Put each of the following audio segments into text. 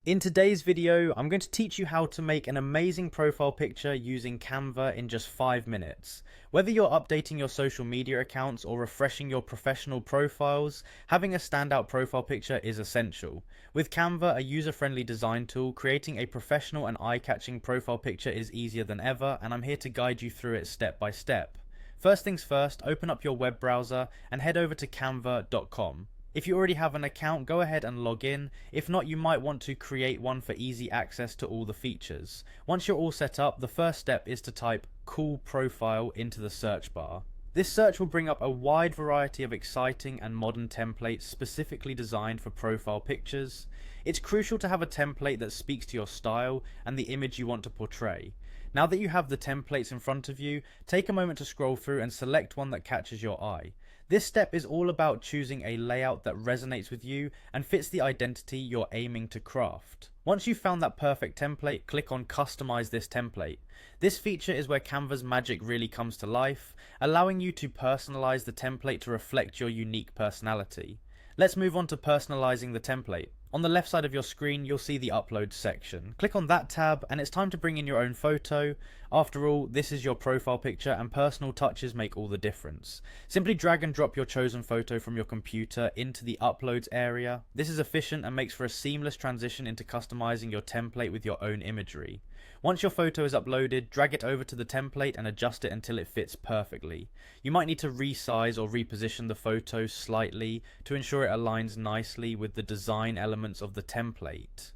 In today's video, I'm going to teach you how to make an amazing profile picture using Canva in just 5 minutes. Whether you're updating your social media accounts or refreshing your professional profiles, having a standout profile picture is essential. With Canva, a user-friendly design tool, creating a professional and eye-catching profile picture is easier than ever, and I'm here to guide you through it step by step. First things first, open up your web browser and head over to canva.com. If you already have an account, go ahead and log in. If not, you might want to create one for easy access to all the features. Once you're all set up, the first step is to type "cool profile" into the search bar. This search will bring up a wide variety of exciting and modern templates specifically designed for profile pictures. It's crucial to have a template that speaks to your style and the image you want to portray. Now that you have the templates in front of you, take a moment to scroll through and select one that catches your eye. This step is all about choosing a layout that resonates with you and fits the identity you're aiming to craft. Once you've found that perfect template, click on Customize this template. This feature is where Canva's magic really comes to life, allowing you to personalize the template to reflect your unique personality. Let's move on to personalizing the template. On the left side of your screen, you'll see the Upload section. Click on that tab and it's time to bring in your own photo. After all, this is your profile picture and personal touches make all the difference. Simply drag and drop your chosen photo from your computer into the Uploads area. This is efficient and makes for a seamless transition into customizing your template with your own imagery. Once your photo is uploaded, drag it over to the template and adjust it until it fits perfectly. You might need to resize or reposition the photo slightly to ensure it aligns nicely with the design elements of the template.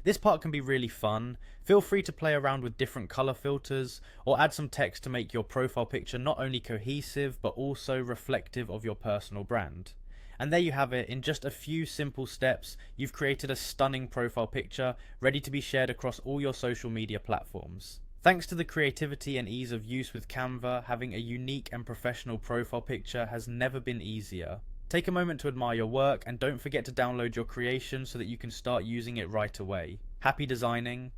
This part can be really fun. Feel free to play around with different color filters or add some text to make your profile picture not only cohesive but also reflective of your personal brand. And there you have it. In just a few simple steps, you've created a stunning profile picture ready to be shared across all your social media platforms. Thanks to the creativity and ease of use with Canva, having a unique and professional profile picture has never been easier. Take a moment to admire your work and don't forget to download your creation so that you can start using it right away. Happy designing!